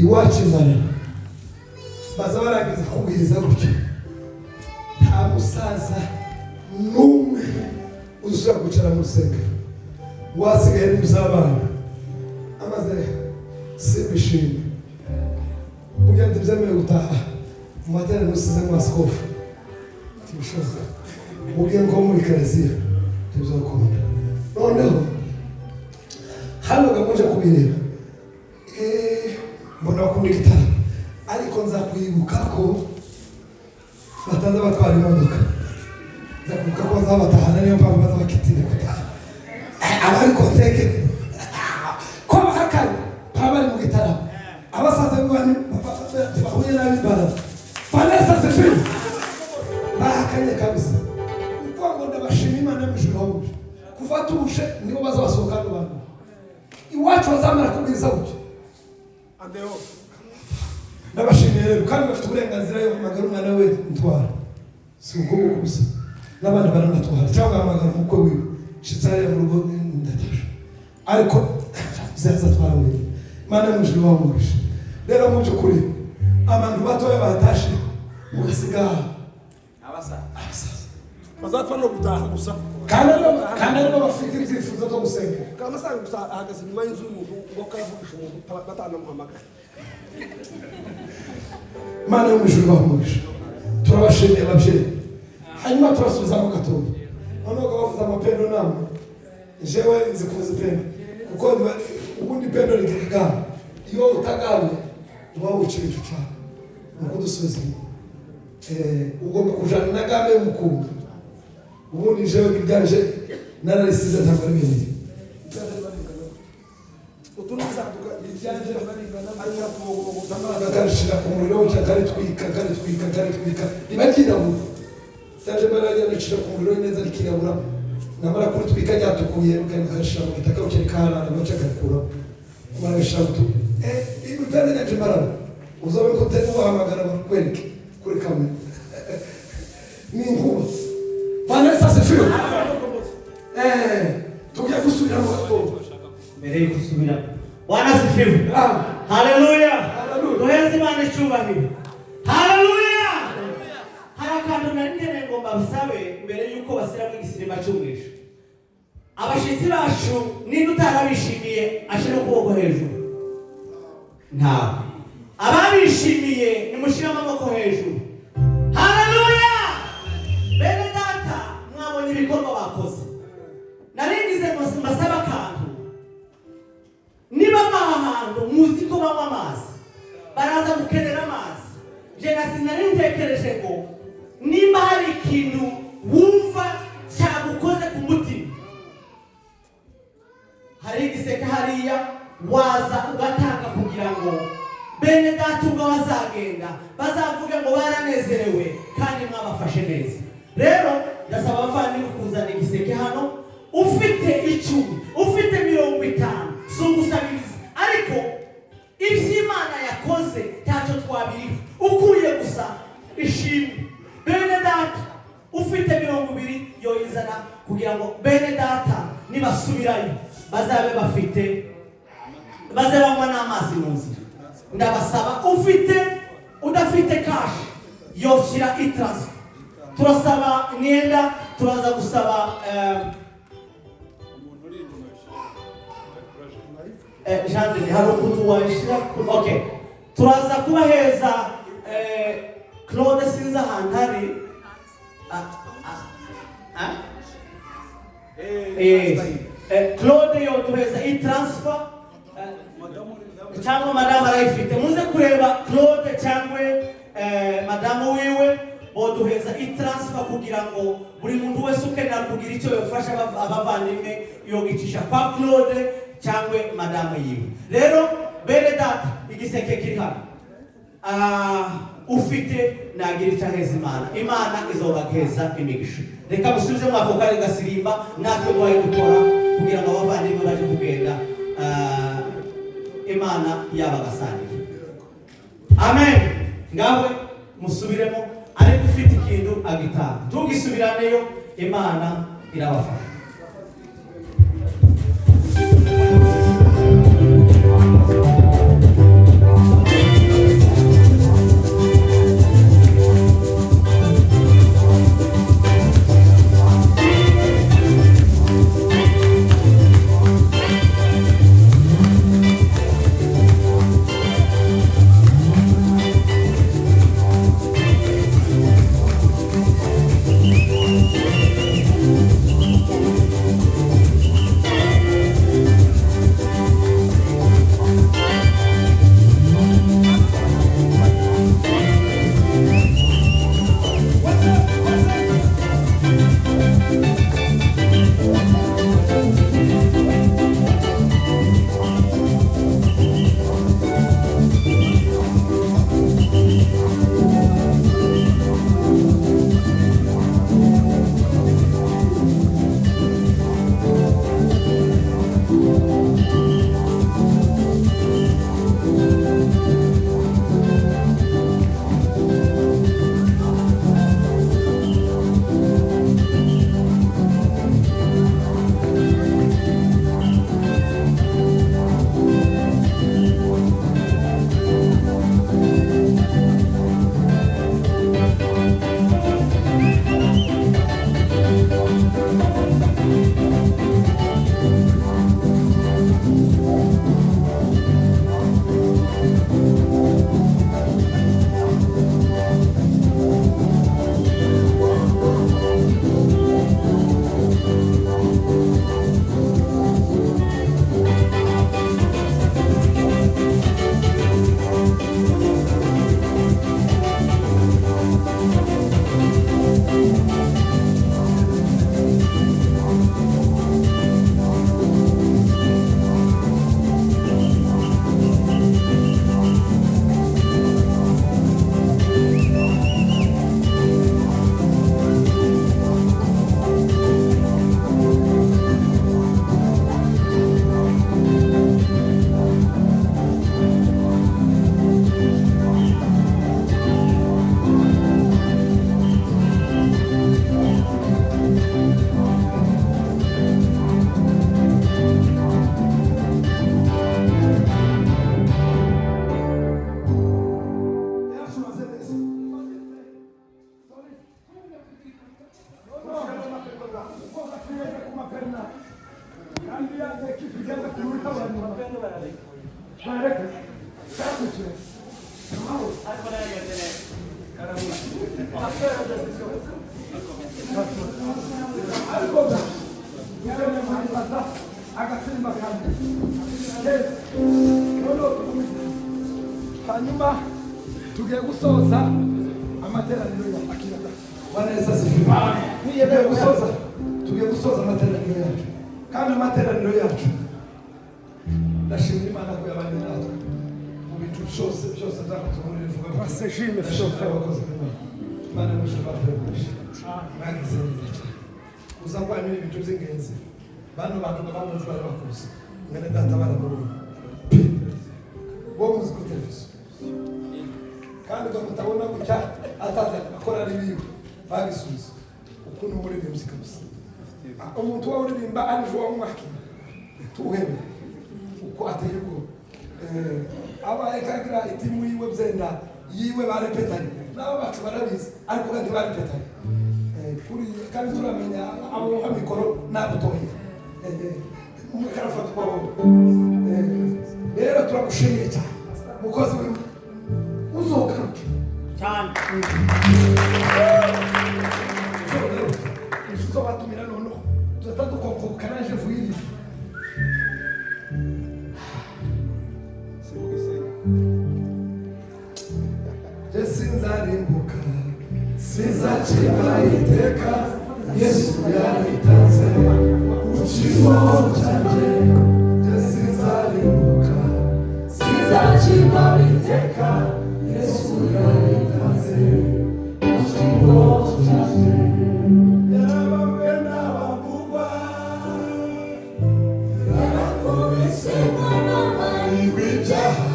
iwacu imana baza baragize kubwiriza gutyo nta musaza n'umwe uzashobora kwicara mu rusengero wasigaye n'uzabana amaze simbishimye kugira ngo ibyemewe gutaha mu materaniro usize mu masikofu tibishoboka mubwiye ngo muri karaziya ntibizakunda noneho hano gakomeje kubireba mbona bakunda igitara ariko nzakwibuka ko bataza batwara imodoka nzakwibuka ko bazabatahana niyo mpamvu baza bakitira gutaha abari konteke ko bahakanye baba bari mu gitaramo abasaza bahuye nabi banesa sefiri bahakanye kabisa kuko ngo ndabashima imana y'ijuru ahuje kuva tuje nibo bazabasohoka n'abantu iwacu bazamara kubwiriza gutyo ndabashimiye rero kandi bafite uburenganzira yo guhamagara umwana we mutwara si ukuboko gusa n'abandi baranatwara cyangwa guhamagara umukwe wiwe shitsariya mu rugo ndatasha ariko zaza twara we imana y'ijuru bahuje rero mu by'ukuri abantu batoya batashe mugasigaha abasaza bazapfa no gutaha gusa kandi aribo bafite ibyifuzo byo gusenga kamasanga gusa ahagaze inyuma y'inzu y'umuntu ngo karavugisha umuntu batanamuhamagara imana y'ijuru bahuje turabashimiye ababyeyi hanyuma turasubizamo gatoya noneho bavuze amapendo namwe jewe nzi kuvuza ipendo kuko ubundi ipendo rigira iyo utagamye uba wica ibintu cyane nuko dusubiza ugomba kujana na game y'umukungu ubundi jewe biganje nararisize ntabwo ari ibindi utunuzaduka icyanje ariko bakarishira ku muriro karitwika ntibakirabura cyaje barajyanishira ku muriro neza rikirabura namara kuritwika ryatukuye ukarishira mu gitaka ukiri karara baca karikura barashira butu ibipende nyaje marara uzabe ko tene wahamagara bakwereke kuri kamera ni inkuba Vanessa Sefiro tugiye gusubira mu gatondo mbere yo gusubira Bwana Sefiro haleluya duheze Imana icyubahiro haleluya hari akantu nari ngo mbasabe mbere yuko basira mu gisirima cy'umwisho abashitsi bacu ninde utarabishimiye ashira ukuboko hejuru nta ababishimiye nimushira amaboko hejuru haleluya bene data mwabonye ibikorwa bakoze naringize ngo mbasaba akantu niba ahantu muzi ko banywa amazi baraza gukenera amazi je nasinari ntekereje ngo niba hari ikintu wumva cyagukoze ku mutima hari igiseke hariya waza ugatanga kugira ngo bene data ubwo bazagenda bazavuga ngo baranezerewe kandi mwabafashe neza rero ndasaba abavandimwe kuzana igiseke hano ufite 10 ufite 50 sungusabiriza ariko iby'Imana yakoze ntacyo twabiriho ukuye gusa ishimwe bene data ufite 20 yoyizana kugira ngo bene data nibasubirayo bazabe bafite baze banywa n'amazi mu nzira ndabasaba ufite udafite cash yoshyira itransfer turasaba imyenda turaza gusaba jandini hari ukuntu wayishyira okay turaza kubaheza Claude sinza ahantu hari Claude yoduheza i-transfer cyangwa madamu arayifite muze kureba Claude cyangwa madamu wiwe boduheza i-transfer kugira ngo buri muntu wese ukenera kugira icyo yafasha abavandimwe yogicisha kwa Claude cyangwa madamu yiwe rero bene data igiseke kiri hano ufite nagira icyaheza Imana izobageza imigisha reka musubize mwako kari gasirimba natwe duhaye gukora kugira ngo abavandimwe baje kugenda Imana yabagasaniye amen ngawe musubiremo ariko ufite ikintu agitaha tugisubiraneyo Imana irabafasha ariko yari mwanza agasimba kandi hanyuma tugiye gusoza amateraniro ya akirata waneza sifiwe niye gusoza tugiye gusoza amateraniro yacu kandi amateraniro yacu ndashimira Imana ko yabanye natwe mu bintu byose byakozwe muri rivuga Basejime abakozi Imana mushobora kugurisha mwagize neza cyane uza kwamira ibintu by'ingenzi bano bantu bamuzi bari bakuze mwene data baramubona bo muzi kuri televiziyo kandi mutabona gutya ataza akora ribiwe bagisubiza ukuntu umuririmbyi kabisa umuntu wa uririmba arijo wa mwaki tuhebe uko ateye ubwo abaye kagira itimu yiwe byenda yiwe barepetanye nabo bacu barabizi ariko kandi barepetanye kuri kandi turamenya abo ha mikoro nabutoye umukarafatwa rero turagushimiye cyane mukozi w'Imana uzogaruke cyane uzobatumira noneho tuzatadukongoka naje vuyiri sinzarimbuka sizacika iteka Yesu yaritanze ukigo cyanjye sinzarimbuka sizacika iteka Yesu yaritanze ukigo cyanjye yarabawe n'abagugwa yarakubise mama y'ibyaha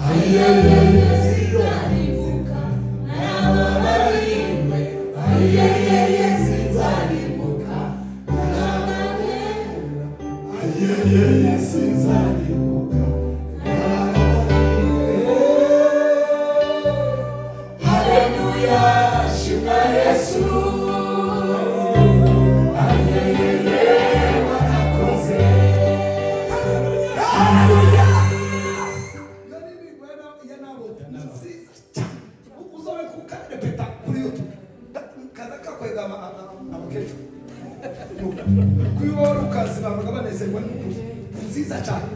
ayeyeye sinzarimbuka n'ababarimwe ayeyeye sinzarimbuka ayeyeye sinzarimbuka haleluya shima Yesu ayeyeye warakoze haleluya uzobe kukarepeta kuri YouTube kaza kakwega abakecuru kuyibora ukazibanga banezerwa n'ukuri nziza cyane